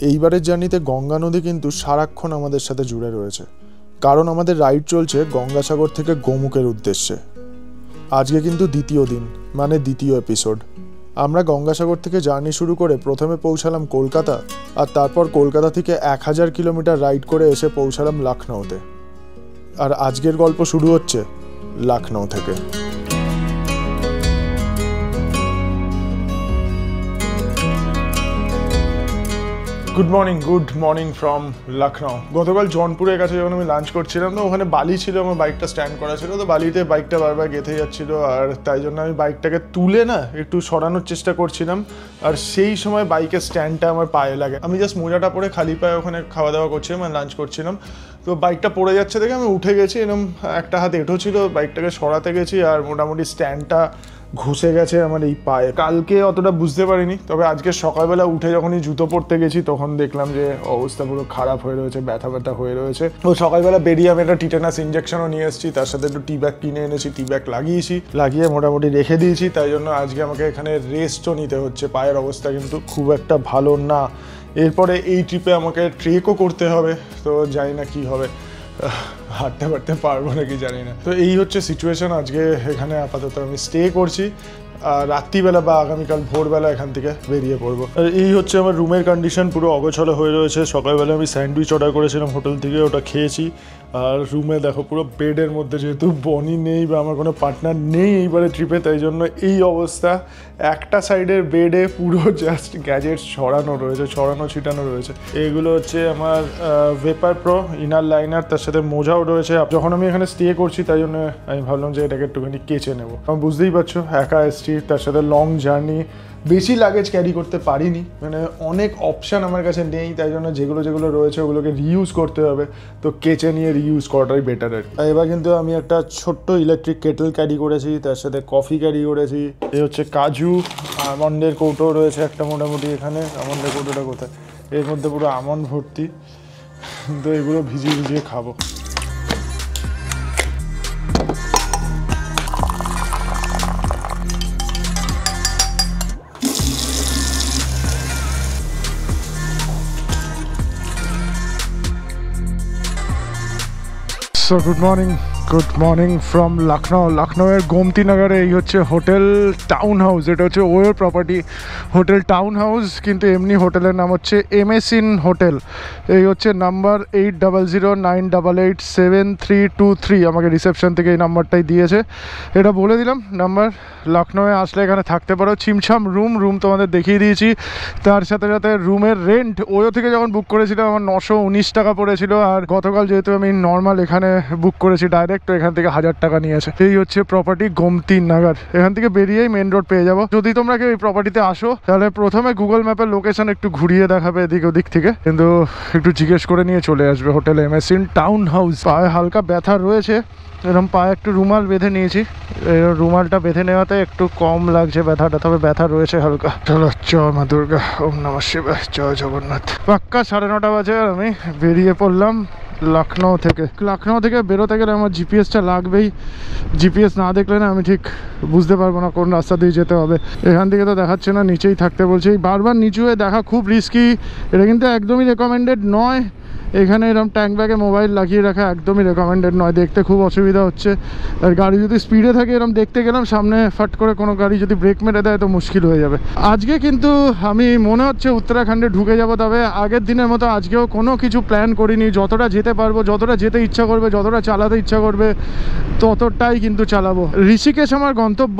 এইবারের জার্নিতে গঙ্গা নদী কিন্তু সারাক্ষণ আমাদের সাথে জুড়ে রয়েছে, কারণ আমাদের রাইড চলছে গঙ্গাসাগর থেকে গোমুখের উদ্দেশ্যে। আজকে কিন্তু দ্বিতীয় দিন, মানে দ্বিতীয় এপিসোড। আমরা গঙ্গাসাগর থেকে জার্নি শুরু করে প্রথমে পৌঁছালাম কলকাতা, আর তারপর কলকাতা থেকে 1000 কিলোমিটার রাইড করে এসে পৌঁছালাম লখনউতে। আর আজকের গল্প শুরু হচ্ছে লখনউ থেকে। Good morning from Lucknow. গতকাল জনপুরের কাছে যখন আমি লাঞ্চ করছিলাম, তো ওখানে বালি ছিল, আমার বাইকটা স্ট্যান্ড করা ছিল, তো বালিতে বাইকটা বারবার গেঁথে যাচ্ছিল, আর তাই জন্য আমি বাইকটাকে তুলে একটু সরানোর চেষ্টা করছিলাম, আর সেই সময় বাইকের স্ট্যান্ডটা আমার পায়ে লাগে। আমি জাস্ট মোজাটা পরে খালি পায়ে ওখানে খাওয়া দাওয়া করছিলাম আর লাঞ্চ করছিলাম, তো বাইকটা পড়ে যাচ্ছে দেখে আমি উঠে গেছি, এরকম একটা হাত এঁঠো ছিল, বাইকটাকে সরাতে গেছি, আর মোটামুটি স্ট্যান্ডটা ঘুষে গেছে আমার এই পায়ে। কালকে অতটা বুঝতে পারিনি, তবে আজকে সকালবেলা উঠে যখনই জুতো পরতে গেছি তখন দেখলাম যে অবস্থা পুরো খারাপ হয়ে রয়েছে, ব্যথা হয়ে রয়েছে। তো সকালবেলা বেরিয়ে আমি একটা টিটেনাস ইঞ্জেকশনও নিয়ে এসেছি, তার সাথে একটু টি ব্যাগ কিনে এনেছি, টি ব্যাগ লাগিয়ে মোটামুটি রেখে দিয়েছি। তাই জন্য আজকে আমাকে এখানে রেস্টও নিতে হচ্ছে। পায়ের অবস্থা কিন্তু খুব একটা ভালো না। এরপরে এই ট্রিপে আমাকে ট্রেকও করতে হবে, তো জানি না কি হবে, হাঁটতে পারবো নাকি জানি না। তো এই হচ্ছে সিচুয়েশন। আজকে এখানে আপাতত আমি স্টে করছি, রাত্রিবেলা বা আগামীকাল ভোরবেলা এখান থেকে বেরিয়ে পড়বো। আর এই হচ্ছে আমার রুমের কন্ডিশন, পুরো অগোছালো হয়ে রয়েছে। সকালবেলা আমি স্যান্ডউইচ অর্ডার করেছিলাম হোটেল থেকে, ওটা খেয়েছি। আর রুমে দেখো পুরো বেডের মধ্যে, যেহেতু বনি নেই বা আমার কোনো পার্টনার নেই এইবারে ট্রিপে, তাই জন্য এই অবস্থা। একটা সাইডের বেডে পুরো জাস্ট গ্যাজেট ছড়ানো ছিটানো রয়েছে। এইগুলো হচ্ছে আমার ভেপার প্রো ইনার লাইনার, তার সাথে মোজাও রয়েছে। যখন আমি এখানে স্টে করছি তাই জন্য আমি ভাবলাম যে এটাকে একটুখানি কেচে নেবো। আমি বুঝতেই পারছো একা এসছি, তার সাথে লং জার্নি, বেশি লাগেজ ক্যারি করতে পারিনি, মানে অনেক অপশান আমার কাছে নেই, তাই জন্য যেগুলো রয়েছে ওগুলোকে রিইউজ করতে হবে, তো কেচে নিয়ে রিইউজ করাটাই বেটার। এবার কিন্তু আমি একটা ছোট্ট ইলেকট্রিক কেটল ক্যারি করেছি, তার সাথে কফি ক্যারি করেছি। এই হচ্ছে কাজু, আমন্ডের কৌটো রয়েছে একটা মোটামুটি এখানে। আমন্ডের কৌটোটা কোথায়? এর মধ্যে পুরো আমন্ড ভর্তি, তো এগুলো ভিজিয়ে খাবো। So good morning from লখনউয়ের Gomati নগরে এই হচ্ছে হোটেল টাউন হাউস। এটা হচ্ছে ওয়ের প্রপার্টি হোটেল টাউন হাউস, কিন্তু এমনি হোটেলের নাম হচ্ছে MS ইন হোটেল। এই হচ্ছে নাম্বার 8009887323। আমাকে রিসেপশন থেকে এই নাম্বারটাই দিয়েছে, এটা বলে দিলাম নাম্বার। লখনউয়ে আসলে এখানে থাকতে পারো। ছিমছাম রুম তোমাদের দেখিয়ে দিয়েছি। তার সাথে রুমের রেন্ট ওয়ো থেকে যখন বুক করেছিলাম আমার 919 টাকা পড়েছিল, আর গতকাল যেহেতু আমি নর্মাল এখানে বুক করেছি ডাইরেক্ট, তো এখান থেকে 1000 টাকা নিয়েছে। এই হচ্ছে প্রপার্টি গোমতি নগর। এখান থেকে বেরিয়েই মেন রোড পেয়ে যাবো। যদি তোমরা কেউ এই প্রপার্টিতে আসো তাহলে প্রথমে গুগল ম্যাপের লোকেশন একটু ঘুরিয়ে দেখাবে এদিক ওদিক থেকে, কিন্তু একটু জিজ্ঞেস করে নিয়ে চলে আসবে hotel MS in town house. পায়ে হালকা ব্যথা রয়েছে, এরকম পায়ে একটু রুমাল বেঁধে নিয়েছি, রুমালটা বেঁধে নেওয়াতে একটু কম লাগছে ব্যথাটা, তবে ব্যথা রয়েছে হালকা। চলো, জয় মা দুর্গা, ওম নমঃ শিবায়, জয় জগন্নাথ। পাক্কা 9:30 বাজে আর আমি বেরিয়ে পড়লাম লখনউ থেকে বেরোতে গেলে আমার জিপিএসটা লাগবেই। জিপিএস না দেখলে না আমি ঠিক বুঝতে পারবো না কোন রাস্তা দিয়ে যেতে হবে। এখান থেকে তো দেখাচ্ছে না, নিচেই থাকতে বলছে। বারবার নিচু হয়ে দেখা খুব রিস্কি, এটা কিন্তু একদমই রেকমেন্ডেড নয়। এখানে এরকম ট্যাঙ্ক ব্যাগে মোবাইল লাগিয়ে রাখা একদমই রেকমেন্ডেড নয়, দেখতে খুব অসুবিধা হচ্ছে। আর গাড়ি যদি স্পিডে থাকে এরকম দেখতে গেলাম, সামনে ফাট করে কোনো গাড়ি যদি ব্রেক মেরে দেয় তো মুশকিল হয়ে যাবে। আজকে কিন্তু আমি মনে হচ্ছে উত্তরাখণ্ডে ঢুকে যাব, তবে আগের দিনের মতো আজকেও কোনো কিছু প্ল্যান করিনি। যতটা যেতে পারবো, যতটা যেতে ইচ্ছা করবে, যতটা চালাতে ইচ্ছা করবে ততটাই কিন্তু চালাবো। ঋষিকেশ আমার গন্তব্য,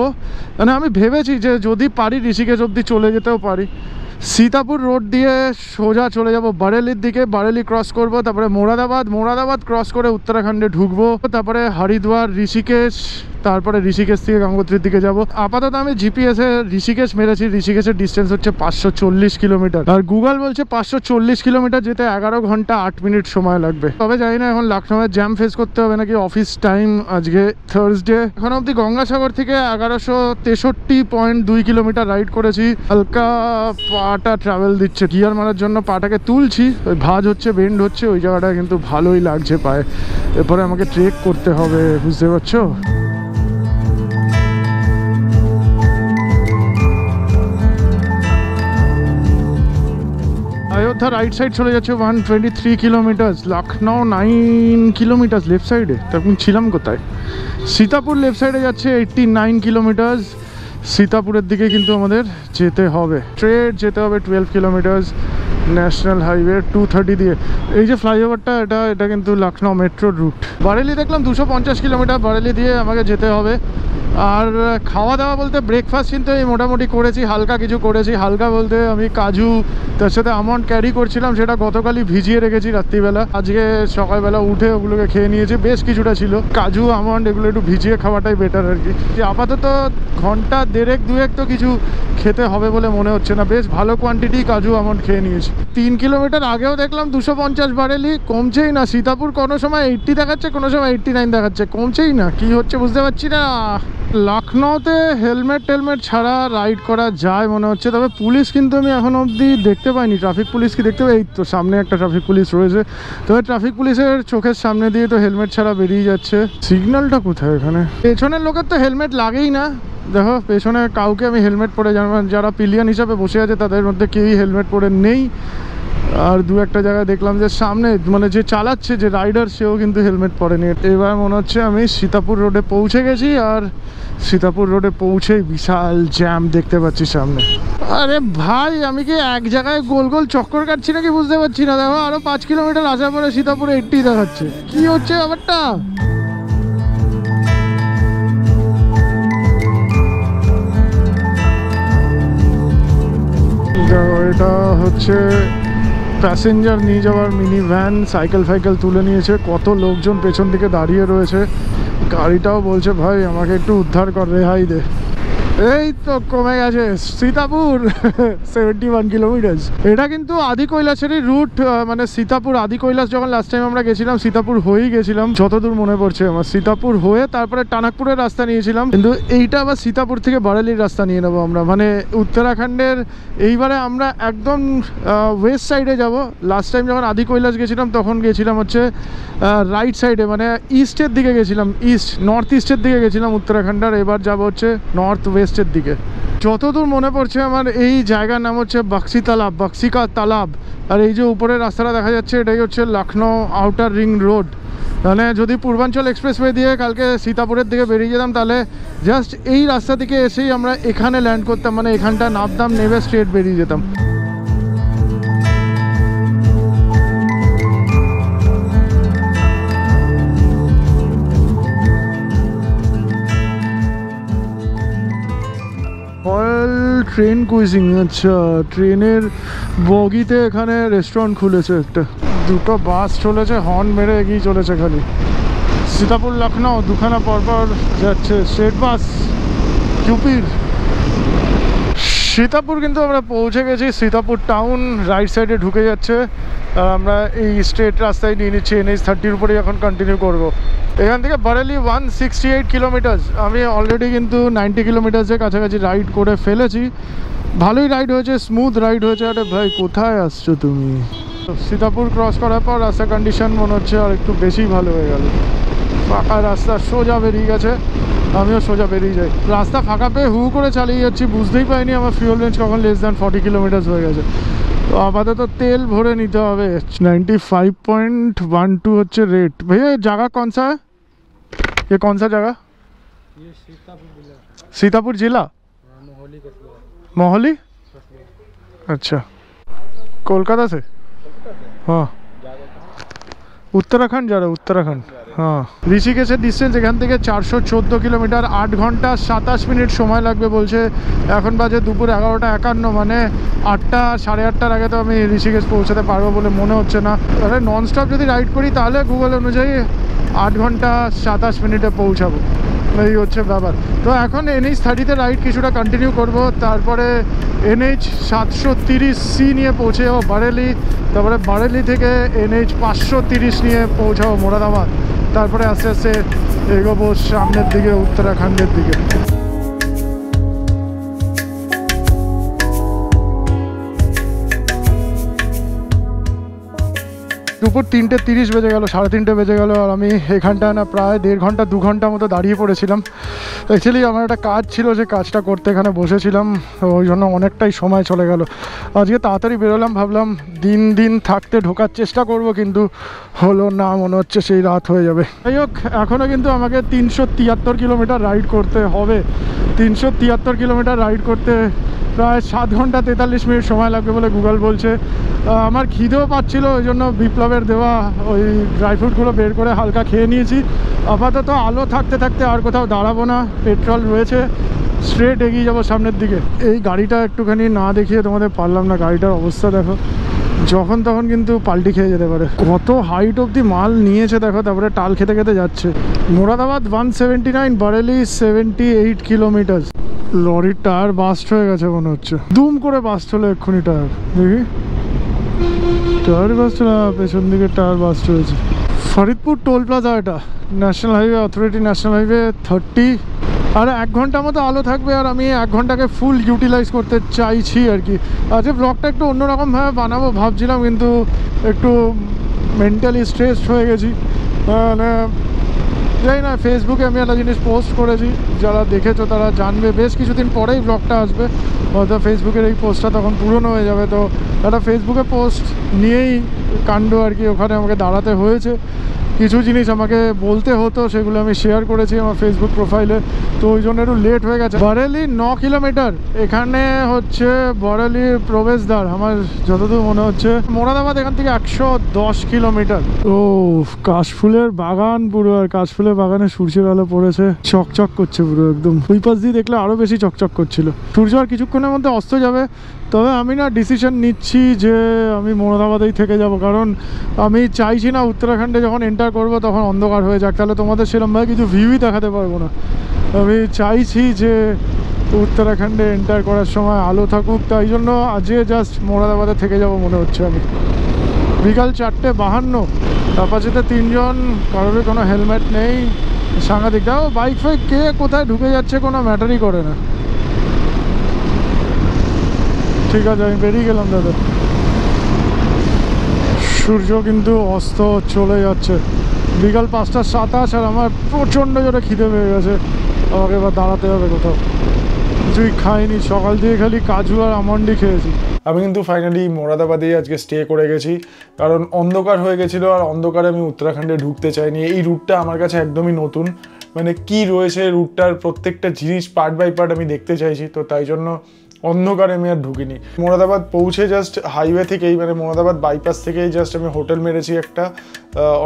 মানে আমি ভেবেছি যে যদি পারি ঋষিকেশ অবধি চলে যেতেও পারি। সীতাপুর রোড দিয়ে সোজা চলে যাব বারেলির দিকে, বারেলি ক্রস করব, তারপরে মোরাদাবাদ ক্রস করে উত্তরাখণ্ডে ঢুকবো, তারপরে হরিদ্বার, ঋষিকেশ, তারপরে ঋষিকেশ থেকে গঙ্গোত্রীর দিকে যাব। আপাতত আমি জিপিএসে ঋষিকেশ মেরেছি, ঋষিকেশের ডিস্টেন্স হচ্ছে 540 কিলোমিটার, আর গুগল বলছে 540 কিলোমিটার যেতে 11 ঘন্টা 8 মিনিট সময় লাগবে। তবে জানি না এখন লখনউয়ের জ্যাম ফেস করতে হবে নাকি। অফিস টাইম আজকে থার্সডে। এখন অবধি গঙ্গাসাগর থেকে 1163.2 কিলোমিটার রাইড করেছি। হালকা পাটা ট্রাভেল দিচ্ছে, গিয়ার মারার জন্য পাটাকে তুলছি, ওই ভাঁজ হচ্ছে, বেন্ড হচ্ছে, ওই জায়গাটা কিন্তু ভালোই লাগছে পায়ে। এরপরে আমাকে ট্রেক করতে হবে, বুঝতে পারছো। অযোধ্যা রাইট সাইড চলে যাচ্ছে 123 কিলোমিটার, লখনৌ 9 কিলোমিটার লেফট সাইডে। তখন ছিলাম কোথায়? সীতাপুর লেফট সাইডে যাচ্ছে 89 কিলোমিটার। সীতাপুরের দিকে কিন্তু আমাদের যেতে হবে, স্ট্রেট যেতে হবে 12 কিলোমিটার ন্যাশনাল হাইওয়ে 230 দিয়ে। এই যে ফ্লাইওভারটা, এটা কিন্তু লখনৌ মেট্রোর রুট। বারেলি দেখলাম 250 কিলোমিটার, বারেলি দিয়ে আমাকে যেতে হবে। আর খাওয়া দাওয়া বলতে ব্রেকফাস্ট কিন্তু এই মোটামুটি করেছি, হালকা কিছু করেছি। হালকা বলতে আমি কাজু, তার সাথে আমন্ড ক্যারি করছিলাম, সেটা গতকালই ভিজিয়ে রেখেছি রাত্রিবেলা। আজকে সকালবেলা উঠে ওগুলোকে খেয়ে নিয়েছি, বেশ কিছুটা ছিল। কাজু আমন্ড এগুলো একটু ভিজিয়ে খাওয়াটাই বেটার আর কি। যে আপাতত ঘন্টা দেড়েক দুয়েক তো কিছু খেতে হবে বলে মনে হচ্ছে না, বেশ ভালো কোয়ান্টিটি কাজু আমন্ড খেয়ে নিয়েছি। 3 কিলোমিটার আগেও দেখলাম 250 বারেলি, কমছেই না। সীতাপুর কোনো সময় 80 দেখাচ্ছে, কোনো সময় 89 দেখাচ্ছে, কমছেই না। কি হচ্ছে বুঝতে পারছি না। লখনৌতে হেলমেট ছাড়া রাইড করা যায় মনে হচ্ছে, তবে পুলিশ কিন্তু আমি এখন অবধি দেখতে পাইনি। ট্রাফিক পুলিশ কি দেখতে পাই? এই তো সামনে একটা ট্রাফিক পুলিশ রয়েছে, তবে ট্রাফিক পুলিশের চোখের সামনে দিয়ে তো হেলমেট ছাড়া বেরিয়ে যাচ্ছে। সিগন্যালটা কোথায় এখানে? পেছনের লোকের তো হেলমেট লাগেই না। দেখো পেছনে কাউকে আমি হেলমেট পরে, যারা পিলিয়ন হিসাবে বসে আছে তাদের মধ্যে কেউই হেলমেট পরে নেই। আর দু একটা জায়গায় দেখলাম যে সামনে মানে যে চালাচ্ছে, যে রাইডার, সেও কিন্তু হেলমেট পরেনি। এবার মনে হচ্ছে আমি সীতাপুর রোডে পৌঁছে গেছি, আর সীতাপুর রোডে পৌঁছেই বিশাল জ্যাম দেখতে পাচ্ছি সামনে। আরে ভাই, আমি কি এক জায়গায় গোল গোল চক্কর কাটছি নাকি বুঝতে পারছি না। দেখো আরো 5 কিলোমিটার আসার পরে সীতাপুরে 80 দেখাচ্ছে, কি হচ্ছে ব্যাপারটা? এটা হচ্ছে প্যাসেঞ্জার নিয়ে যাওয়ার মিনি ভ্যান। সাইকেল তুলে নিয়েছে, কত লোকজন পেছন দিকে দাঁড়িয়ে রয়েছে। গাড়িটাও বলছে ভাই আমাকে একটু উদ্ধার কর, রেহাই দে। এই তো কমে গেছে সীতাপুর 71 কিলোমিটার। এটা কিন্তু আদি কৈলাসেরই রুট, মানে সীতাপুর আদি কৈলাস যখন লাস্ট টাইম আমরা গেছিলাম সীতাপুর হয়েই গেছিলাম যতদূর মনে পড়ছে আমার। সীতাপুর হয়ে তারপরে টানাকপুরের রাস্তা নিয়েছিলাম, কিন্তু এইটা আবার সীতাপুর থেকে বারেলির রাস্তা নিয়ে নেবো আমরা, মানে উত্তরাখণ্ডের। এইবারে আমরা একদম ওয়েস্ট সাইডে যাব। লাস্ট টাইম যখন আদি কৈলাস গেছিলাম তখন গেছিলাম হচ্ছে রাইট সাইডে, মানে ইস্টের দিকে গেছিলাম, নর্থ ইস্টের দিকে গেছিলাম উত্তরাখণ্ডের। এবার যাবো হচ্ছে নর্থ ওয়েস্টের দিকে। যতদূর মনে পড়ছে আমার এই জায়গার নাম হচ্ছে বক্সিকা তালাব। আর এই যে উপরে রাস্তাটা দেখা যাচ্ছে, এটাই হচ্ছে লখনৌ আউটার রিং রোড। মানে যদি পূর্বাঞ্চল এক্সপ্রেসওয়ে দিয়ে কালকে সীতাপুরের দিকে বেরিয়ে যেতাম, তাহলে জাস্ট এই রাস্তা থেকে এসেই আমরা এখানে ল্যান্ড করতাম, মানে এখানটা নামতাম, নেমে স্ট্রেট বেরিয়ে যেতাম। ট্রেন কুইজিং, আচ্ছা ট্রেনের বগিতে এখানে রেস্টুরেন্ট খুলেছে একটা। দুটো বাস চলেছে, হর্ন মেরে এগিয়ে চলেছে খালি। সীতাপুর লখনৌ দুখানা পরপর যাচ্ছে স্টেট বাস ইউপির। সীতাপুর কিন্তু আমরা পৌঁছে গেছি, সীতাপুর টাউন রাইট সাইডে ঢুকে যাচ্ছে। আর আমরা এই স্ট্রেট রাস্তায় নিয়ে নিচ্ছি, NH 30-র উপরেই এখন কন্টিনিউ করব। এখান থেকে বারেলি 168 কিলোমিটার। আমি অলরেডি কিন্তু 90 কিলোমিটার্সের কাছাকাছি রাইড করে ফেলেছি। ভালোই রাইড হয়েছে, স্মুথ রাইড হয়েছে। আরে ভাই কোথায় আসছো তুমি? সীতাপুর ক্রস করার পর রাস্তার কন্ডিশন মনে হচ্ছে আর একটু বেশি ভালো হয়ে গেল। ফাঁকা রাস্তা, সোজা বেরিয়ে গেছে, আমিও সোজা বেরিয়ে যাই। রাস্তা ফাঁকা পেয়ে হু করে চালিয়ে যাচ্ছি, বুঝতেই পারিনি আমার ফিউল রেঞ্জ কখন লেস দ্যান 40 কিলোমিটার হয়ে গেছে। তো আপাতত তেল ভরে নিতে হবে। 95.12 হচ্ছে রেট। भैया जगह कौन सा है? ये कौन सा जगह? ये सीतापुर जिला मोहाली। अच्छा, कोलकाता से? हाँ, उत्तराखंड जा रहा है, उत्तराखंड। हाँ, ঋষিকেশের ডিস্টেন্স এখান থেকে 414 কিলোমিটার। 8 ঘন্টা 27 মিনিট সময় লাগবে বলছে। এখন বাজে দুপুর 11:51, মানে 8টা 8:30টার আগে তো আমি ঋষিকেশ পৌঁছাতে পারবো বলে মনে হচ্ছে না। তাহলে নন স্টপ যদি রাইড করি তাহলে গুগল অনুযায়ী 8 ঘন্টা 27 মিনিটে পৌঁছাবো। এই হচ্ছে ব্যাপার। তো এখন NH 30-তে রাইড কিছুটা কন্টিনিউ করব, তারপরে NH 730C নিয়ে পৌঁছে যাবো বারেলি। তারপরে বারেলি থেকে NH 530 নিয়ে পৌঁছাবো মোরাদাবাদ। তারপরে আস্তে আস্তে এগোবো সামনের দিকে, উত্তরাখণ্ডের দিকে। দুপুর 3:30 বেজে গেল, 3:30 বেজে গেল, আর আমি এখানটায় না প্রায় 1.5 ঘন্টা 2 ঘন্টা মতো দাঁড়িয়ে পড়েছিলাম। অ্যাকচুয়ালি আমার একটা কাজ ছিল, যে কাজটা করতে এখানে বসেছিলাম, ওই জন্য অনেকটাই সময় চলে গেল। আজকে তাড়াতাড়ি বেরোলাম, ভাবলাম দিন থাকতে ঢোকার চেষ্টা করব, কিন্তু হলো না, মনে হচ্ছে সেই রাত হয়ে যাবে। যাই হোক, এখনও কিন্তু আমাকে 373 কিলোমিটার রাইড করতে হবে। 373 কিলোমিটার রাইড করতে প্রায় 7 ঘন্টা 43 মিনিট সময় লাগবে বলে গুগল বলছে। আমার খিদেও পাচ্ছিল, ওই জন্য বিপ্লবের দেওয়া ওই ড্রাই ফ্রুটগুলো বের করে হালকা খেয়ে নিয়েছি। আপাতত আলো থাকতে থাকতে আর কোথাও দাঁড়াবো না, পেট্রোল রয়েছে, স্ট্রেট এগিয়ে যাবো সামনের দিকে। এই গাড়িটা একটুখানি না দেখিয়ে তোমাদের পারলাম না, গাড়িটার অবস্থা দেখো, যখন তখন কিন্তু পাল্টি খেয়ে যেতে পারে। কত হাইট অবধি মাল নিয়েছে দেখো, তারপরে টাল খেতে খেতে যাচ্ছে। মোরাদাবাদ 179, বারেলি 78 কিলোমিটার। লরির টায়ার বাস্ট হয়ে গেছে মনে হচ্ছে, দুম করে বাস্ট হলো এক্ষুনি টায়ার। দেখি টায়ার বাস্ট হলো, পেছন দিকে টায়ার বাস্ট হয়েছে। ফরিদপুর টোল প্লাজা, এটা national highway authority, national highway 30। আর 1 ঘন্টা মতো আলো থাকবে, আর আমি 1 ঘন্টাকে ফুল ইউটিলাইজ করতে চাইছি আর কি। আজকে ব্লগটা একটু অন্যরকমভাবে বানাবো ভাবছিলাম, কিন্তু একটু মেন্টালি স্ট্রেসড হয়ে গেছি। মানে জানি না, ফেসবুকে আমি একটা জিনিস পোস্ট করেছি, যারা দেখেছো তারা জানবে। বেশ কিছুদিন পরেই ব্লগটা আসবে, হয়তো ফেসবুকের এই পোস্টটা তখন পুরনো হয়ে যাবে। তো একটা ফেসবুকে পোস্ট নিয়েই কাণ্ড আর কি, ওখানে আমাকে দাঁড়াতে হয়েছে, কিছু জিনিস আমাকে বলতে হতো, সেগুলো আমি শেয়ার করেছি আমার ফেসবুক প্রোফাইলে। তো ওই জন্য একটু লেট হয়ে গেছে। বারেলি 9 কিলোমিটার, এখানে হচ্ছে বারেলির প্রবেশদ্বার আমার যতদূর মনে হচ্ছে। মোরাদাবাদ এখান থেকে 110 কিলোমিটার। ও কাশফুলের বাগান পুরো, আর কাশফুলের বাগানে সূর্যের আলো পড়েছে, চকচক করছে পুরো একদম। ওই পাশ দিয়ে দেখলে আরও বেশি চকচক করছিল। সূর্য আর কিছুক্ষণের মধ্যে অস্ত যাবে। তবে আমি না ডিসিশন নিচ্ছি যে আমি মোরাদাবাদেই থেকে যাব, কারণ আমি চাইছি না উত্তরাখণ্ডে যখন এন্টার করব তখন অন্ধকার হয়ে যাক, তাহলে তোমাদের সেরকমভাবে কিছু ভিউই দেখাতে পারবো না। আমি চাইছি যে উত্তরাখণ্ডে এন্টার করার সময় আলো থাকুক, তাই জন্য আজকে জাস্ট মোরাদাবাদে থেকে যাব মনে হচ্ছে। আমি বিকাল 4:52, অ্যাপাচেতে 3 জন, কারোর কোনো হেলমেট নেই, সাংঘাতিক। দাও বাইক ফাইক কে কোথায় ঢুকে যাচ্ছে কোনো ম্যাটারই করে না। ঠিক আছে, আমি বেরিয়ে গেলাম দাদা। সূর্য কিন্তু অস্ত চলে যাচ্ছে, বিকাল 5:27, আর আমার প্রচণ্ড জোরে খিদে পেয়ে গেছে। আমাকে এবার দাঁড়াতে হবে কোথাও, কিছুই খাইনি সকাল দিয়ে, খালি কাজু আর আমন্ডই খেয়েছি। আমি কিন্তু ফাইনালি মোরাদাবাদেই আজকে স্টে করে গেছি, কারণ অন্ধকার হয়ে গেছিলো, আর অন্ধকারে আমি উত্তরাখণ্ডে ঢুকতে চাইনি। এই রুটটা আমার কাছে একদমই নতুন, মানে কি রয়েছে রুটটার প্রত্যেকটা জিনিস পার্ট বাই পার্ট আমি দেখতে চাইছি। তো তাই জন্য অন্ধকারে আমি আর ঢুকিনি। মোরাদাবাদ পৌঁছে জাস্ট হাইওয়ে থেকেই, মানে মোরাদাবাদ বাইপাস থেকেই জাস্ট আমি হোটেল মেরেছি একটা,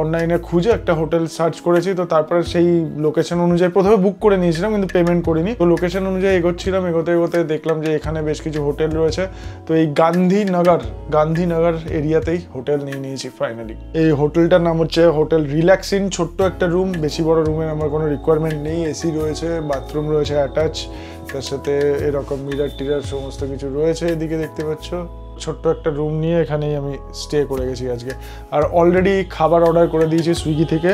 অনলাইনে খুঁজে একটা হোটেল সার্চ করেছি। তো তারপরে সেই লোকেশন অনুযায়ী প্রথমে বুক করে নিয়েছিলাম, কিন্তু পেমেন্ট করিনি। তো লোকেশন অনুযায়ী এগোচ্ছিলাম, এগোতে এগোতে দেখলাম যে এখানে বেশ কিছু হোটেল রয়েছে। তো এই গান্ধীনগর এরিয়াতেই হোটেল নিয়ে নিয়েছি ফাইনালি। এই হোটেলটার নাম হচ্ছে হোটেল রিল্যাক্সিন। ছোট্ট একটা রুম, বেশি বড় রুমের আমার কোনো রিকোয়ারমেন্ট নেই। এসি রয়েছে, বাথরুম রয়েছে অ্যাটাচ, তার সাথে এরকম মিরার টিরার সমস্ত কিছু রয়েছে। এদিকে দেখতে পাচ্ছ ছোট্ট একটা রুম নিয়ে এখানেই আমি স্টে করে গেছি আজকে। আর অলরেডি খাবার অর্ডার করে দিয়েছি সুইগি থেকে।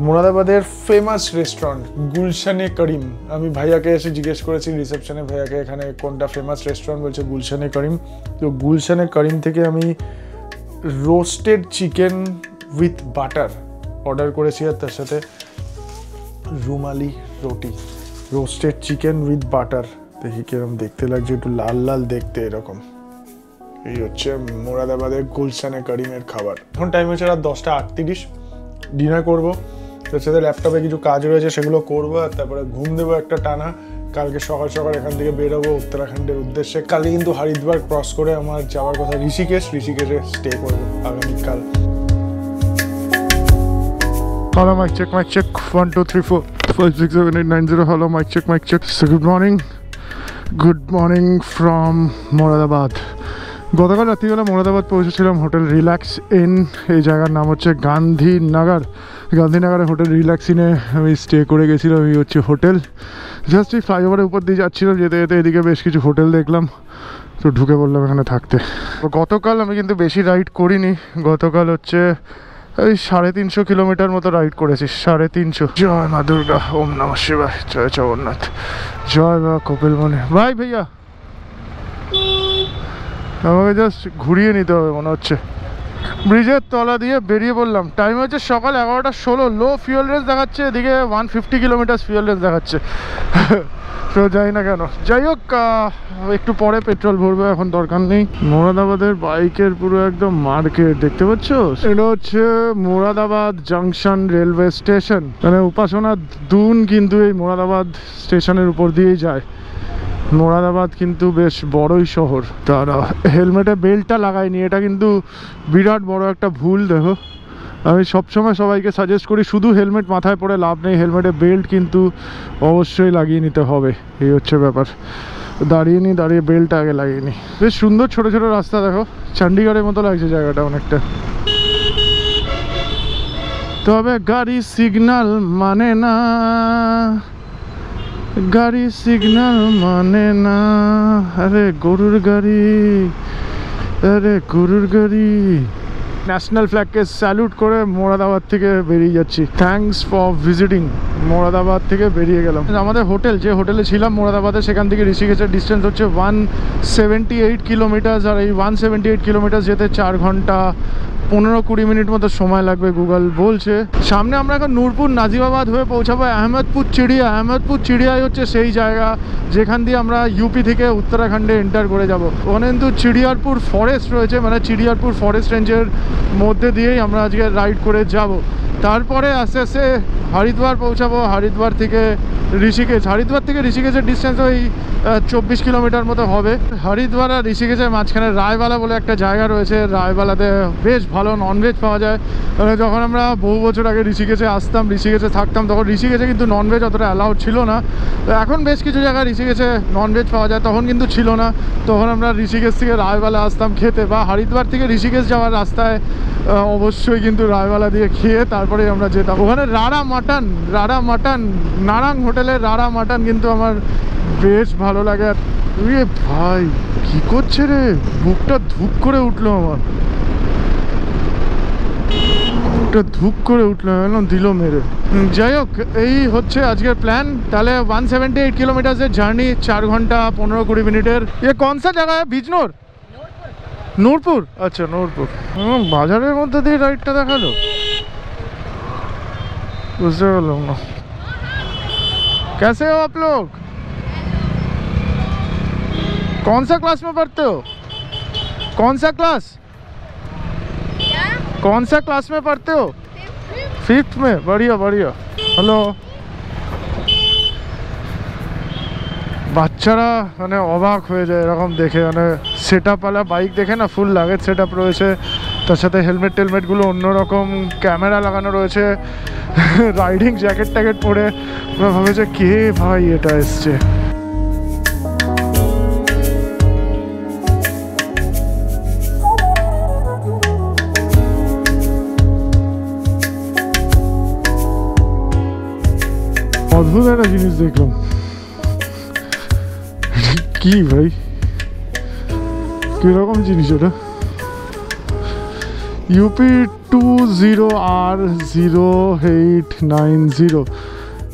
মোরাদাবাদের ফেমাস রেস্টুরেন্ট গুলশানে করিম, আমি ভাইয়াকে এসে জিজ্ঞেস করেছি রিসেপশনে, ভাইয়াকে এখানে কোনটা ফেমাস রেস্টুরেন্ট, বলছে গুলশানে করিম। তো গুলশানে করিম থেকে আমি roasted chicken with butter order করেছি, আর তার সাথে রুমালি রুটি। রোস্টেড চিকেন উইথ বাটার, দেখি কিরকম দেখতে লাগছে, একটু লাল লাল দেখতে এরকম। এই হচ্ছে মোরাদাবাদের গুলশানে করিমের খাবার। এখন টাইম হচ্ছে রাত 10:38, ডিনার করবো, তার সাথে ল্যাপটপে কিছু কাজ রয়েছে সেগুলো করবো, আর তারপরে ঘুম দেবো একটা টানা। কালকে সকাল সকাল এখান থেকে বেরোবো উত্তরাখণ্ডের উদ্দেশ্যে। কালকে কিন্তু হরিদ্বার ক্রস করে আমার যাওয়ার কথা ঋষিকেশে স্টে করবো আগামীকাল। Hello, mic check, 1 2 3 4 5 6 7 8 9 0. Hello, mic check. So good morning from Moradabad. গতকাল রাত্রিবেলা মোরাদাবাদ পৌঁছেছিলাম হোটেল রিল্যাক্স ইন, এই জায়গার নাম হচ্ছে গান্ধীনগরের হোটেল রিল্যাক্স ইনে আমি স্টে করে গেছিলাম। এই হচ্ছে হোটেল, জাস্ট এই ফ্লাইওভারের উপর দিয়ে যাচ্ছিলাম, যেতে যেতে এদিকে বেশ কিছু হোটেল দেখলাম, তো ঢুকে পড়লাম এখানে থাকতে। গতকাল আমি কিন্তু বেশি রাইড করিনি, গতকাল হচ্ছে ওই 350 কিলোমিটার মতো রাইড করেছি, 350। জয় মা দুর্গা, ওম নমঃ শিবায়, জয় জগন্নাথ, জয় বাবা কপিল মুনি। ভাই ভাইয়া আমাকে জাস্ট ঘুরিয়ে নিতে হবে মনে হচ্ছে, ব্রিজের তলা দিয়ে বেরিয়ে পড়লাম। টাইম হচ্ছে সকাল 11:16। লো ফিউল রেঞ্জ দেখাচ্ছে, এদিকে 150 কিলোমিটার ফিউল রেঞ্জ দেখাচ্ছে। তো যাই না কেন, যাই হোক একটু পরে পেট্রোল ভরবে, এখন দরকার নেই। মোরাদাবাদের বাইকের পুরো একদম মার্কেট দেখতে পাচ্ছ। এটা হচ্ছে মোরাদাবাদ জাংশন রেলওয়ে স্টেশন, মানে উপাসনা দুন কিন্তু এই মোরাদাবাদ স্টেশনের উপর দিয়েই যায়। মোরাদাবাদ কিন্তু বেশ বড়ই শহর। তারা হেলমেটে বেল্টটা লাগায়নি, এটা কিন্তু বিরাট বড় একটা ভুল। দেখো, আমি সবসময় সবাইকে সাজেস্ট করি শুধু হেলমেট মাথায় পরে লাভ নেই, হেলমেটে বেল্ট কিন্তু অবশ্যই লাগিয়ে নিতে হবে। এই হচ্ছে ব্যাপার। দাঁড়িয়ে বেল্টটা আগে লাগিয়ে নি। বেশ সুন্দর ছোট ছোট রাস্তা, দেখো চণ্ডীগড়ের মতো লাগছে জায়গাটা অনেকটা। তবে গাড়ি সিগন্যাল মানে না, গাড়ি সিগন্যাল মানে না। আরে গরুর গাড়ি, আরে গরুর গাড়ি। ন্যাশনাল ফ্ল্যাগকে স্যালুট করে মোরাদাবাদ থেকে বেরিয়ে যাচ্ছি। Thanks for visiting. মোরাদাবাদ থেকে বেরিয়ে গেলাম। আমাদের হোটেল, যে হোটেলে ছিলাম মোরাদাবাদে, সেখান থেকে ঋষিকেশের ডিস্টেন্স হচ্ছে 178 কিলোমিটার। আর এই 178 কিলোমিটার যেতে 4 ঘন্টা 15-20 মিনিট মতো সময় লাগবে গুগল বলছে। সামনে আমরা এখন নূরপুর নাজিবাবাদ হয়ে পৌঁছাবো আহমেদপুর চিড়িয়া। আহমেদপুর চিড়িয়ায় হচ্ছে সেই জায়গা যেখান দিয়ে আমরা ইউপি থেকে উত্তরাখণ্ডে এন্টার করে যাব। ওখানে কিন্তু চিড়িয়ারপুর ফরেস্ট রয়েছে, মানে চিড়িয়ারপুর ফরেস্ট রেঞ্জের মধ্যে দিয়েই আমরা আজকে রাইড করে যাব। তারপরে আস্তে আস্তে হরিদ্বার পৌঁছাবো। হরিদ্বার থেকে ঋষিকেশ, হরিদ্বার থেকে ঋষিকেশের ডিস্টেন্স ওই 24 কিলোমিটার মতো হবে। হরিদ্বার আর ঋষিকেশের মাঝখানে রায়বালা বলে একটা জায়গা রয়েছে। রায়বালাতে বেশ ভালো ননভেজ পাওয়া যায়। মানে যখন আমরা বহু বছর আগে ঋষিকেশে আসতাম, ঋষিকেশে থাকতাম, তখন ঋষিকেশে কিন্তু ননভেজ অতটা অ্যালাউড ছিল না। এখন বেশ কিছু জায়গায় ঋষিকেশে ননভেজ পাওয়া যায়, তখন কিন্তু ছিল না। তখন আমরা ঋষিকেশ থেকে রায়বালা আসতাম খেতে, বা হরিদ্বার থেকে ঋষিকেশ যাওয়ার রাস্তায় অবশ্যই কিন্তু রায়বালা দিয়ে খেয়ে তারপরে আমরা যেতাম। ওখানে রাড়া মাটন নারাং হোটেলের রাড়া মাটন কিন্তু আমার বেশ ভালো লাগে। আর ভাই কি করছে রে, বুকটা ধুপ করে উঠলো, আমার বুকটা ধুপ করে উঠলো, একদম দিল মেরে। যাই হোক, এই হচ্ছে আজকের প্ল্যান। তাহলে 178 কিলোমিটারের জার্নি, 4 ঘন্টা 15-20 মিনিটের। এ কোন সা জায়গা বিজনোর? নূরপুর। আচ্ছা নূরপুর। বাজারের মধ্যে দিয়ে রাইডটা দেখালো, বুঝতে পারলাম না। कैसे हो आप लोग? कौन सा क्लास में पढ़ते हो? कौन सा क्लास? क्या? कौन सा क्लास में पढ़ते हो? 5th में। बढ़िया बढ़िया। हेलो। বাচ্চারা মানে অবাক হয়ে যায় এরকম দেখে, মানে সেটআপওয়ালা বাইক দেখে না, ফুল লাগেজ সেটআপ রয়েছে, তার সাথে হেলমেট টেলমেটগুলো অন্যরকম, ক্যামেরা লাগানো রয়েছে, রাইডিং জ্যাকেট ট্যাকেট পরে ওরা ভাবেছে কে ভাই এটা এসছে। অদ্ভুত একটা জিনিস দেখলাম। কি ভাই, কিরকম জিনিস ওটা? UP 20R0890।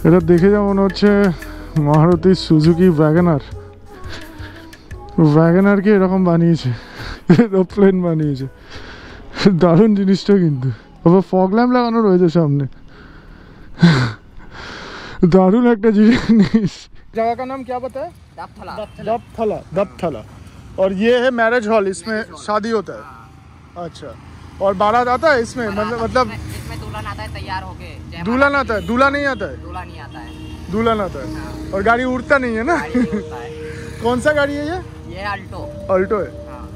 এটা দেখে যেমন হচ্ছে মারুতি সুজুকি ওয়াগনারকে এরকম বানিয়েছে, এরোপ্লেন বানিয়েছে। দারুণ জিনিসটা কিন্তু। আবার ফগ ল্যাম্প লাগানো রয়েছে সামনে, दारुण एक जिनिस। जगह का नाम क्या बताया? दबथला। और ये है मैरिज हॉल, इसमें शादी होता है। अच्छा, और बारात आता है इसमें? मतलब इसमें दुल्हन आता है तैयार होके। दुल्हन आता है? दूल्हा नहीं आता है? दुल्हन आता है। और गाड़ी उड़ता नहीं है ना? कौन सा गाड़ी है ये? अल्टो है।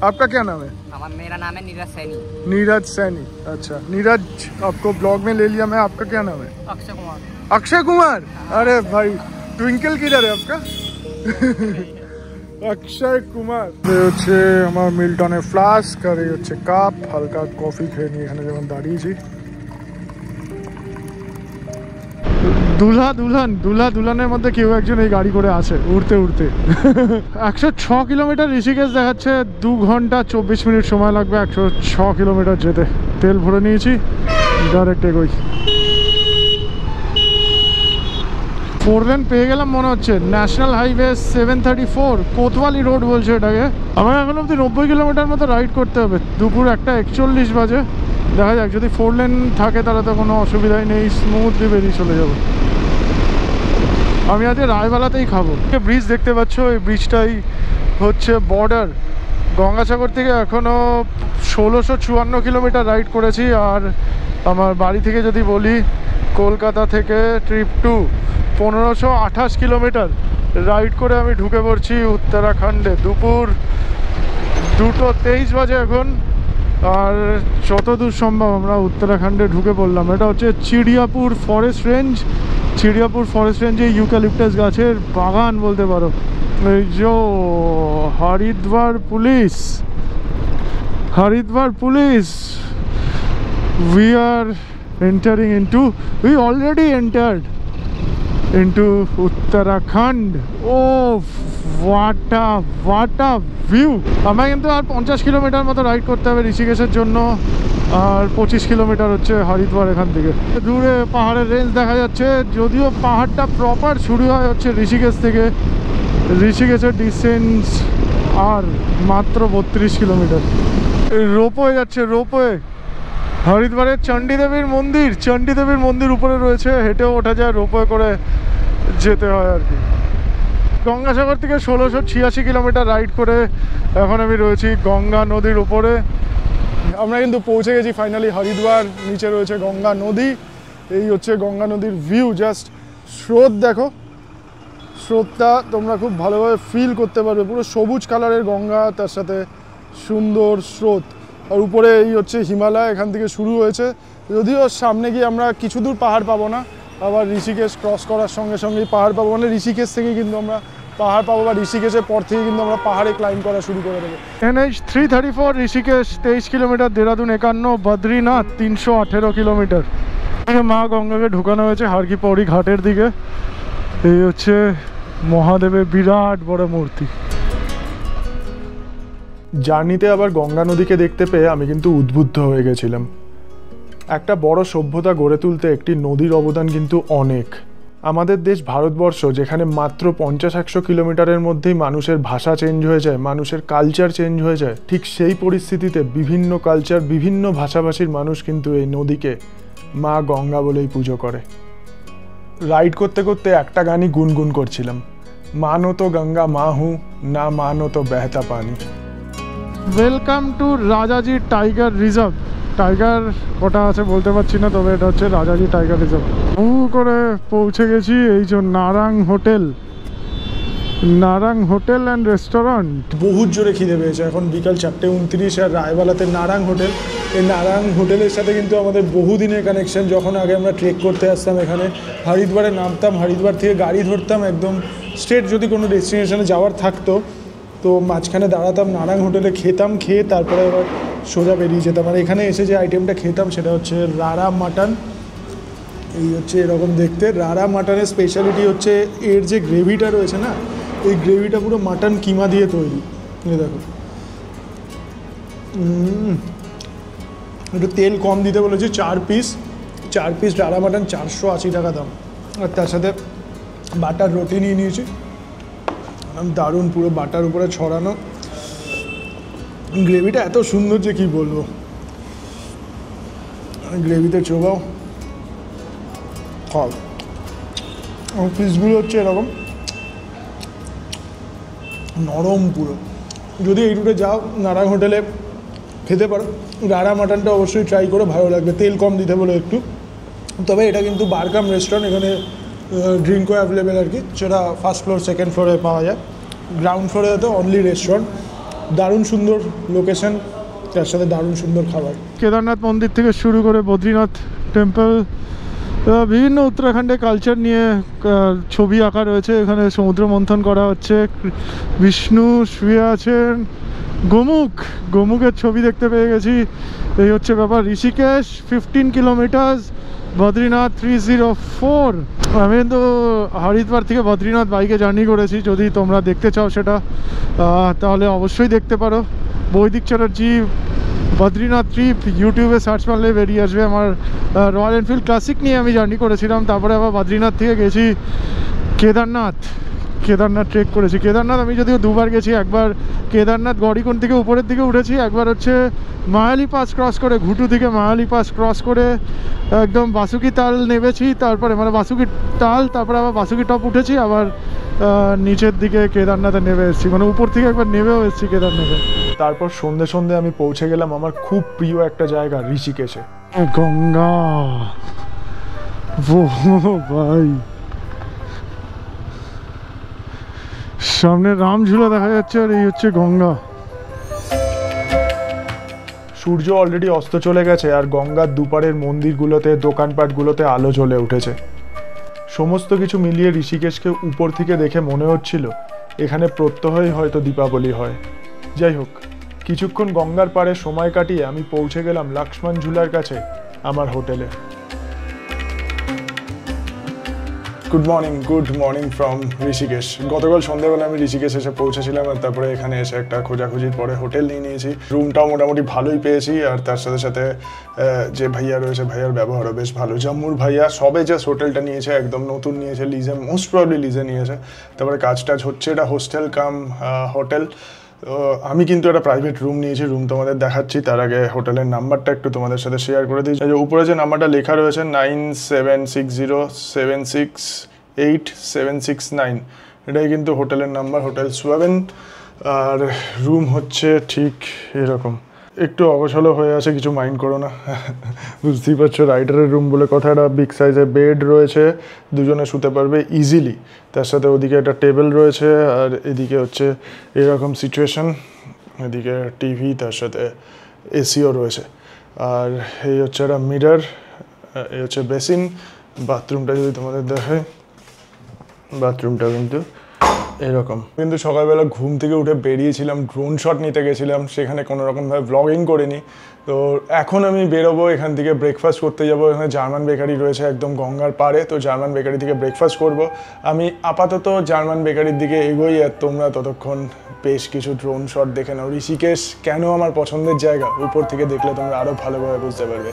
आपका क्या नाम है? मेरा नाम है नीरज सैनी। अच्छा नीरज, आपको ब्लॉग में ले लिया मैं। आपका क्या नाम है? अक्षय कुमार। अरे भाई, ट्विंकल किधर है आपका? अक्षय कुमार। ये হচ্ছে আমার মিল্টনের ফ্লাস্ক, আর এই হচ্ছে কাপ, হালকা কফি খেয়ে নিয়ে এখানে যেমন দাঁড়িয়েছি। দুলহানের মধ্যে কেউ একজন এই গাড়ি করে আছে উড়তে 106 কিলোমিটার ঋষিকেশ দেখাচ্ছে, 2 ঘন্টা 24 মিনিট সময় লাগবে 106 কিলোমিটার যেতে। তেল ভরে নিয়েছি, ডাইরেক্ট এগোই। 4 লেন পেয়ে গেলাম মনে হচ্ছে। ন্যাশনাল হাইওয়ে 734 কোতওয়ালি রোড বলছে এটাকে। আমার এখন অব্দি 90 কিলোমিটার মতো রাইড করতে হবে। দুপুর 1:41 বাজে। দেখা যাক, যদি 4 লেন থাকে তাহলে তো কোনো অসুবিধাই নেই, স্মুথলি বেরিয়ে চলে যাবো। আমি আজকে রায়বালাতেই খাবো। ব্রিজ দেখতে পাচ্ছ, এই ব্রিজটাই হচ্ছে বর্ডার। গঙ্গাসাগর থেকে এখনও 1654 কিলোমিটার রাইড করেছি। আর আমার বাড়ি থেকে যদি বলি, কলকাতা থেকে ট্রিপ টু 1528 কিলোমিটার রাইড করে আমি ঢুকে পড়ছি উত্তরাখণ্ডে। দুপুর 2:23 বাজে এখন। আর যতদূর সম্ভব আমরা উত্তরাখণ্ডে ঢুকে পড়লাম। এটা হচ্ছে চিড়িয়াপুর ফরেস্ট রেঞ্জ। চিড়িয়াপুর ফরেস্ট রেঞ্জে ইউক্যালিপটাস গাছের বাগান বলতে পারো। এই যে Haridwar police, Haridwar police. We are entering into, we already entered into Uttarakhand. Oh, what a view! আমরা কিন্তু আর 50 কিলোমিটার মতো রাইড করতে হবে ঋষিকেশের জন্য। আর 25 কিলোমিটার হচ্ছে হরিদ্বার এখান থেকে। দূরে পাহাড়ের রেঞ্জ দেখা যাচ্ছে, যদিও পাহাড়টা প্রপার শুরু হয় হচ্ছে ঋষিকেশ থেকে। ঋষিকেশের ডিস্টেন্স আর মাত্র 32 কিলোমিটার। রোপওয়ে যাচ্ছে, রোপওয়ে। হরিদ্বারের চণ্ডীদেবীর মন্দির, চণ্ডীদেবীর মন্দির উপরে রয়েছে, হেঁটেও ওঠা যায়, রোপওয়ে করে যেতে হয় আর কি। গঙ্গাসাগর থেকে 1686 কিলোমিটার রাইড করে এখন আমি রয়েছি গঙ্গা নদীর উপরে। আমরা কিন্তু পৌঁছে গেছি ফাইনালি হরিদ্বার। নিচে রয়েছে গঙ্গা নদী। এই হচ্ছে গঙ্গা নদীর ভিউ। জাস্ট স্রোত দেখো, স্রোতটা তোমরা খুব ভালোভাবে ফিল করতে পারবে। পুরো সবুজ কালারের গঙ্গা, তার সাথে সুন্দর স্রোত। আর উপরে এই হচ্ছে হিমালয়, এখান থেকে শুরু হয়েছে। যদিও সামনে গিয়ে আমরা কিছু দূর পাহাড় পাবো না, আবার ঋষিকেশ ক্রস করার সঙ্গে সঙ্গেই পাহাড় পাবো। মানে ঋষিকেশ থেকে কিন্তু আমরা পাহাড় পাবো, বা ঋষিকেশের পর থেকে কিন্তু আমরা পাহাড়ে ক্লাইম্ব করা শুরু করে দেবো। NH 334 Rishikesh 23 kilometre, Dehradun 51, Badrinath 318 kilometre. মা গঙ্গাকে ঢুকানো হয়েছে হারকি পৌড়ি ঘাটের দিকে। এই হচ্ছে মহাদেবের বিরাট বড় মূর্তি। জার্নিতে আবার গঙ্গা নদীকে দেখতে পেয়ে আমি কিন্তু উদ্বুদ্ধ হয়ে গেছিলাম। একটা বড় সভ্যতা গড়ে তুলতে একটি নদীর অবদান কিন্তু অনেক। আমাদের দেশ ভারতবর্ষ, যেখানে মাত্র 50-100 কিলোমিটারের মধ্যেই মানুষের ভাষা চেঞ্জ হয়ে যায়, মানুষের কালচার চেঞ্জ হয়ে যায়, ঠিক সেই পরিস্থিতিতে বিভিন্ন কালচার, বিভিন্ন ভাষাভাষীর মানুষ কিন্তু এই নদীকে মা গঙ্গা বলেই পুজো করে। রাইড করতে করতে একটা গানই গুনগুন করছিলাম, মানো তো গঙ্গা মা হু, না মানো তো বেহতা পানি। Welcome to Rajaji tiger reserve. Tiger কটা আছে বলতে পারছি না, তবে এটা হচ্ছে রাজাজি টাইগার রিজার্ভ। করে পৌঁছে গেছি এই যে Narang hotel, Narang hotel and restaurant. বহুত জোরে খিদে পেয়েছে। এখন বিকাল 4:29 আর রায়বালাতে নারাং হোটেল। এই নারাং হোটেলের সাথে কিন্তু আমাদের বহুদিনের কানেকশন। যখন আগে আমরা ট্রেক করতে আসতাম এখানে, হরিদ্বারে নামতাম, হরিদ্বার থেকে গাড়ি ধরতাম একদম স্ট্রেট, যদি কোনো ডেস্টিনেশনে যাওয়ার থাকতো তো মাঝখানে দাঁড়াতাম, নারাং হোটেলে খেতাম, খেয়ে তারপরে এবার সোজা বেরিয়ে যেতাম। আর এখানে এসে যে আইটেমটা খেতাম সেটা হচ্ছে রাড়া মাটন। এই হচ্ছে এরকম দেখতে। রাড়া মাটনের স্পেশালিটি হচ্ছে এর যে গ্রেভিটা রয়েছে না, এই গ্রেভিটা পুরো মাটন কিমা দিয়ে তৈরি। এই দেখো, একটু তেল কম দিতে বলেছি। 4 পিস রাড়া মাটন 480 টাকা দাম। আর তার সাথে বাটার রুটি নিয়ে নিয়েছি, দারুণ, পুরো বাটার উপরে ছড়ানো। গ্রেভিটা এত সুন্দর যে কি বলবো। গ্রেভিতে চোবাও, খাও। পিসগুলো হচ্ছে এরকম নরম পুরো। যদি এই রুটে যাও, নারাং হোটেলে খেতে পারো। রাড়া মাটনটা অবশ্যই ট্রাই করো, ভালো লাগবে। তেল কম দিতে বলো একটু। তবে এটা কিন্তু বারকাম রেস্টুরেন্ট, এখানে ড্রিঙ্কও অ্যাভেলেবেল আর কি, সেটা ফার্স্ট ফ্লোর সেকেন্ড ফ্লোরে পাওয়া যায়। গ্রাউন্ড ফ্লোরে তো অনলি রেস্টুরেন্ট। দারুণ সুন্দর লোকেশন, তার সাথে দারুণ সুন্দর খাবার। কেদারনাথ মন্দির থেকে শুরু করে বদ্রীনাথ টেম্পল, বিভিন্ন উত্তরাখণ্ডের কালচার নিয়ে ছবি আঁকা রয়েছে। এখানে সমুদ্র মন্থন করা হচ্ছে, বিষ্ণু শুয়ে আছেন, গোমুখের ছবি দেখতে পেয়ে গেছি। এই হচ্ছে ব্যাপার। ঋষিকেশ 15 কিলোমিটার, বদ্রীনাথ 304। আমি কিন্তু হরিদ্বার থেকে বদ্রীনাথ বাইকে জার্নি করেছি। যদি তোমরা দেখতে চাও সেটা, তাহলে অবশ্যই দেখতে পারো। বৈদিক চ্যাটার্জি বদ্রীনাথ ট্রিপ ইউটিউবে সার্চ মারলে বেরিয়ে আসবে। আমার রয়্যাল এনফিল্ড ক্লাসিক নিয়ে আমি জার্নি করেছিলাম, তারপরে আবার বদ্রীনাথ থেকে গেছি কেদারনাথ ট্রেক করেছি। কেদারনাথ আমি যদিও দুবার গেছি, একবার কেদারনাথ গড়িকোণ থেকে উপরের দিকে উঠেছি, একবার হচ্ছে মায়ালি পাস ক্রস করে, ঘুটু থেকে মায়ালি পাস ক্রস করে একদম বাসুকি তাল নেমেছি, তারপরে মানে বাসুকি তাল, তারপরে আবার বাসুকি টপ উঠেছি, আবার নিচের দিকে কেদারনাথে নেমে এসেছি, মানে উপর থেকে একবার নেমেও এসেছি কেদারনাথে। তারপর সন্ধে আমি পৌঁছে গেলাম আমার খুব প্রিয় একটা জায়গা ঋষিকেশে। গঙ্গা, ও ভাই, সামনে রামঝুলা দেখা যাচ্ছে আর এই হচ্ছে গঙ্গা। সূর্য অলরেডি অস্ত চলে গেছে আর গঙ্গার দুপারের মন্দিরগুলোতে, দোকানপাটগুলোতে আলো জ্বলে উঠেছে। সমস্ত কিছু মিলিয়ে ঋষিকেশকে উপর থেকে দেখে মনে হচ্ছিল এখানে প্রত্যহই হয়তো দীপাবলি হয়। যাই হোক, কিছুক্ষণ গঙ্গার পাড়ে সময় কাটিয়ে আমি পৌঁছে গেলাম লক্ষ্মণ ঝুলার কাছে আমার হোটেলে। Good morning from Rishikesh. গতকাল সন্ধ্যাবেলা আমি ঋষিকেশ এসে পৌঁছেছিলাম আর তারপরে এখানে এসে একটা খোঁজাখুঁজির পরে হোটেল নিয়ে নিয়েছি। রুমটাও মোটামুটি ভালোই পেয়েছি আর তার সাথে সাথে যে ভাইয়া রয়েছে ভাইয়ার ব্যবহারও বেশ ভালো। জম্মুর ভাইয়া সবে জাস্ট হোটেলটা নিয়েছে, একদম নতুন নিয়েছে, লিজে, মোস্ট প্রবলি লিজে নিয়েছে। তারপরে কাজ হচ্ছে, এটা হোস্টেল কাম হোটেল। তো আমি কিন্তু একটা প্রাইভেট রুম নিয়েছি, রুম তোমাদের দেখাচ্ছি। তার আগে হোটেলের নাম্বারটা একটু তোমাদের সাথে শেয়ার করে দিই। উপরে যে নাম্বারটা লেখা রয়েছে 9760768769, এটাই কিন্তু হোটেলের নাম্বার, হোটেল সোয়াবেন। আর রুম হচ্ছে ঠিক এরকম, একটু অগোছালো হয়ে আছে, কিছু মাইন্ড করো না। বুঝতেই পারছো রাইডারের রুম বলে কথা। একটা বিগ সাইজের বেড রয়েছে, দুজনে শুতে পারবে ইজিলি। তার সাথে ওদিকে একটা টেবিল রয়েছে আর এদিকে হচ্ছে এরকম সিচুয়েশন, এদিকে টিভি, তার সাথে এসিও রয়েছে। আর এই হচ্ছে একটা মিরর, এই হচ্ছে বেসিন। বাথরুমটা যদি তোমাদের দেখায়, বাথরুমটা কিন্তু এরকম। কিন্তু সকালবেলা ঘুম থেকে উঠে বেরিয়েছিলাম, ড্রোন শট নিতে গেছিলাম, সেখানে কোনো রকমভাবে ব্লগিং করিনি। তো এখন আমি বেরোবো, এখান থেকে ব্রেকফাস্ট করতে যাবো। এখানে জার্মান বেকারি রয়েছে একদম গঙ্গার পাড়ে, তো জার্মান বেকারি থেকে ব্রেকফাস্ট করব। আমি আপাতত জার্মান বেকারির দিকে এগোই আর তোমরা ততক্ষণ বেশ কিছু ড্রোন শট দেখে নাও। ঋষিকেশ কেন আমার পছন্দের জায়গা, উপর থেকে দেখলে তোমরা আরও ভালোভাবে বুঝতে পারবে।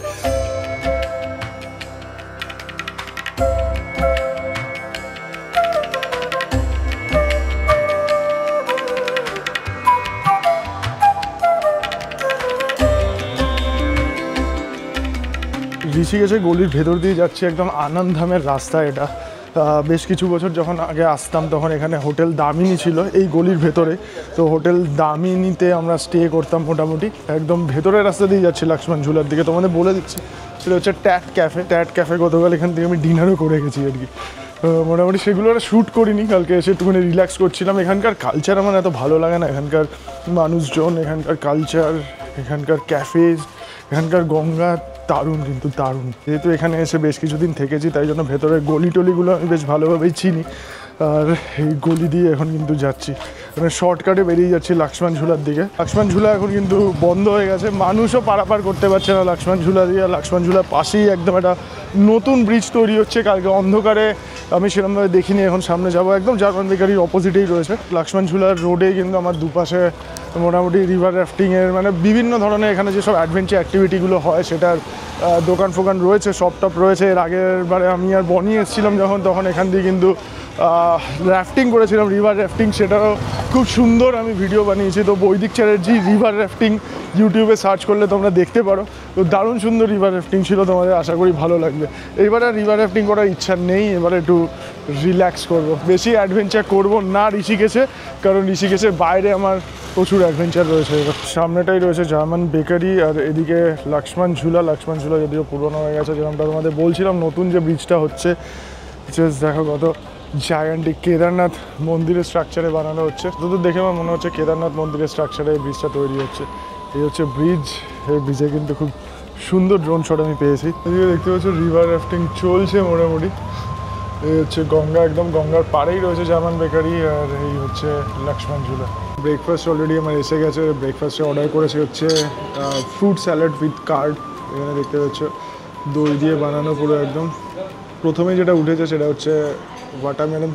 ঋষিকেশে গলির ভেতর দিয়ে যাচ্ছি, একদম আনন্দধামের রাস্তা এটা। বেশ কিছু বছর যখন আগে আসতাম তখন এখানে হোটেল দামিনী ছিল এই গলির ভেতরে। তো হোটেল দামিনীতে আমরা স্টে করতাম মোটামুটি। একদম ভেতরের রাস্তা দিয়ে যাচ্ছি লক্ষ্মণ ঝুলার দিকে। তোমাদের বলে দিচ্ছি, সেটা হচ্ছে ট্যাট ক্যাফে। গতকাল এখান থেকে আমি ডিনারও করে গেছি আর কি। মোটামুটি সেগুলো আর শ্যুট করিনি, কালকে এসে একটুখানি রিল্যাক্স করছিলাম। এখানকার কালচার আমার এত ভালো লাগে না, এখানকার মানুষজন, এখানকার কালচার, এখানকার ক্যাফেজ, এখানকার গঙ্গা দারুণ, কিন্তু দারুণ। যেহেতু এখানে এসে বেশ কিছুদিন থেকেছি তাই জন্য ভেতরের গলি টলিগুলো আমি বেশ ভালোভাবেই চিনি। আর এই গলি দিয়ে এখন কিন্তু যাচ্ছি, মানে শর্টকাটে বেরিয়ে যাচ্ছি লক্ষ্মণ ঝুলার দিকে। লক্ষ্মণ ঝুলা এখন কিন্তু বন্ধ হয়ে গেছে, মানুষও পারাপার করতে পারছে না লক্ষ্মণ ঝুলা দিয়ে। লক্ষ্মণ ঝুলার পাশেই একদম একটা নতুন ব্রিজ তৈরি হচ্ছে, কালকে অন্ধকারে আমি সেরকমভাবে দেখিনি। এখন সামনে যাবো, একদম জার্মান বেকারির অপোজিটেই রয়েছে লক্ষ্মণ ঝুলার রোডে। কিন্তু আমার দুপাশে মোটামুটি রিভার রাফটিংয়ের মানে বিভিন্ন ধরনের এখানে যেসব অ্যাডভেঞ্চার অ্যাক্টিভিটিগুলো হয় সেটার দোকান ফোকান রয়েছে, শপ টপ রয়েছে। এর আগের বারে আমি আর বনি এসেছিলাম যখন, তখন এখান দিয়ে কিন্তু রাফটিং করেছিলাম, রিভার রাফটিং, সেটাও খুব সুন্দর আমি ভিডিও বানিয়েছি। তো বৈদিক চ্যাটার্জি রিভার রাফটিং ইউটিউবে সার্চ করলে তোমরা দেখতে পারো। তো দারুণ সুন্দর রিভার রাফটিং ছিল, তোমাদের আশা করি ভালো লাগবে। এইবার আর রিভার রাফটিং করার ইচ্ছা নেই, এবারে একটু রিল্যাক্স করব, বেশি অ্যাডভেঞ্চার করব না ঋষিকেশে, কারণ ঋষিকেশের বাইরে আমার প্রচুর অ্যাডভেঞ্চার রয়েছে। সামনেটাই রয়েছে জার্মান বেকারি আর এদিকে লক্ষ্মণ ঝুলা যদিও পুরোনো হয়ে গেছে। যেরকমটা তোমাদের বলছিলাম, নতুন যে ব্রিজটা হচ্ছে, দেখো কত জায়ান্টিক কেদারনাথ মন্দিরের স্ট্রাকচারে বানানো হচ্ছে। তো দেখে আমার মনে হচ্ছে কেদারনাথ মন্দিরের স্ট্রাকচারে এই ব্রিজটা তৈরি হচ্ছে। এই হচ্ছে ব্রিজ, এই ব্রিজে কিন্তু খুব সুন্দর ড্রোন শট আমি পেয়েছি। এদিকে দেখতে পাচ্ছ রিভার রাফটিং চলছে মোটামুটি। এই হচ্ছে গঙ্গা, একদম গঙ্গার পাড়েই রয়েছে জার্মান বেকারি আর এই হচ্ছে লক্ষ্মণ ঝুলা। ব্রেকফাস্ট অলরেডি আমার এসে গেছে। ব্রেকফাস্টে অর্ডার করেছি হচ্ছে ফ্রুট স্যালাড উইথ কার্ড। এখানে দেখতে পাচ্ছ দই দিয়ে বানানো পুরো একদম। প্রথমে যেটা উঠেছে সেটা হচ্ছে ওয়াটারমেলন,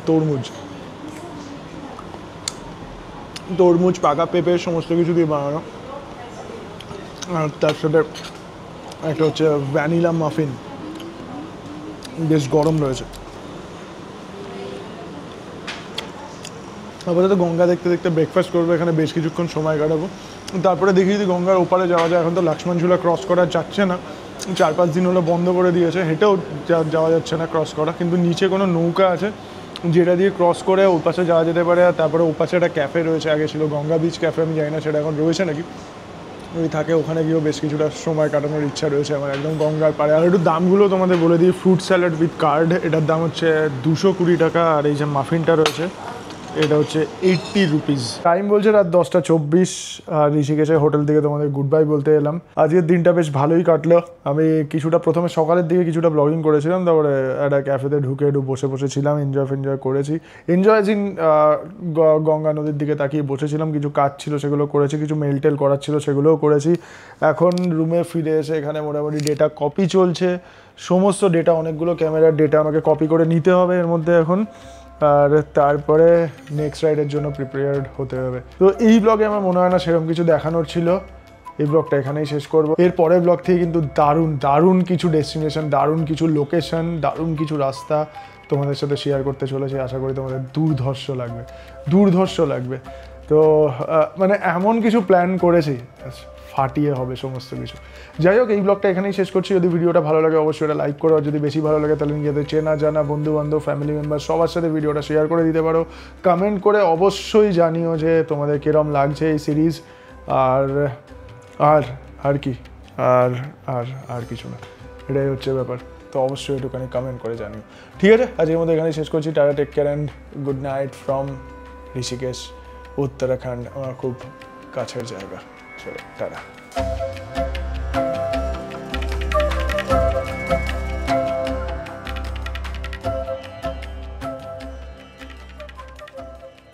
তরমুজ, পাকা পেঁপে, সমস্ত কিছু দিয়ে বানানো। আর তার সাথে একটা হচ্ছে ভ্যানিলা মাফিন, বেশ গরম রয়েছে। আপাতত গঙ্গা দেখতে দেখতে ব্রেকফাস্ট করবো, এখানে বেশ কিছুক্ষণ সময় কাটাবো, তারপরে দেখি যদি গঙ্গার ওপারে যাওয়া যায়। এখন তো লক্ষ্মণ ঝুলা ক্রস করা যাচ্ছে না, 4-5 দিন হলো বন্ধ করে দিয়েছে, হেঁটেও যাওয়া যাচ্ছে না ক্রস করা, কিন্তু নিচে কোনো নৌকা আছে যেটা দিয়ে ক্রস করে ওপাশে যাওয়া যেতে পারে। আর তারপরে ওপাশে একটা ক্যাফে রয়েছে, আগে ছিল গঙ্গা বিচ ক্যাফে, আমি জানি না সেটা এখন রয়েছে নাকি, ওই থাকে, ওখানে গিয়েও বেশ কিছুটা সময় কাটানোর ইচ্ছা রয়েছে আমার একদম গঙ্গার পাড়ে। আর একটু দামগুলো তোমাদের বলে দিই, ফ্রুট স্যালাড উইথ কার্ড এটার দাম হচ্ছে 220 টাকা, আর এই যে মাফিনটা রয়েছে এটা হচ্ছে 80 রুপিস। টাইম বলছে রাত 10:24, আর ঋষিকেশের হোটেল থেকে তোমাদের গুড বাই বলতে এলাম। আজকের দিনটা বেশ ভালোই কাটলো। আমি কিছুটা প্রথমে সকালের দিকে কিছুটা ব্লগিং করেছিলাম, তারপরে একটা ক্যাফেতে ঢুকে একটু বসে ছিলাম, এনজয় করেছি। এনজয় দিন গঙ্গা নদীর দিকে তাকিয়ে বসেছিলাম, কিছু কাজ ছিল সেগুলো করেছি, কিছু মেল করার ছিল সেগুলোও করেছি। এখন রুমে ফিরে এসে এখানে মোটামুটি ডেটা কপি চলছে, সমস্ত ডেটা, অনেকগুলো ক্যামেরার ডেটা আমাকে কপি করে নিতে হবে এর মধ্যে এখন, আর তারপরে নেক্সট রাইডের জন্য প্রিপেয়ার্ড হতে হবে। তো এই ব্লগে আমার মনে হয় না সেরকম কিছু দেখানোর ছিল, এই ব্লগটা এখানেই শেষ করব। এর পরের ব্লগ থেকে কিন্তু দারুণ কিছু ডেস্টিনেশন, দারুণ কিছু লোকেশন, দারুণ কিছু রাস্তা তোমাদের সাথে শেয়ার করতে চলেছি। আশা করি তোমাদের দুর্ধর্ষ লাগবে। তো মানে এমন কিছু প্ল্যান করেছি, ফাটিয়ে হবে সমস্ত কিছু। যাই হোক, এই ব্লগটা এখানেই শেষ করছি। যদি ভিডিওটা ভালো লাগে অবশ্যই এটা লাইক করো, আর যদি বেশি ভালো লাগে তাহলে নিজেদের চেনা জানা বন্ধু-বান্ধব, ফ্যামিলি মেম্বার সবার সাথে ভিডিওটা শেয়ার করে দিতে পারো। কমেন্ট করে অবশ্যই জানিও যে তোমাদের কিরম লাগছে এই সিরিজ। আর আর আর কি আর আর আর কিছু না, এটাই হচ্ছে ব্যাপার। তো অবশ্যই একটুখানি কমেন্ট করে জানিও। ঠিক আছে, আজকের মধ্যে এখানেই শেষ করছি। Tata, take care and good night from Rishikesh, Uttarakhand, আমার খুব কাছের জায়গা। চলো টাটা।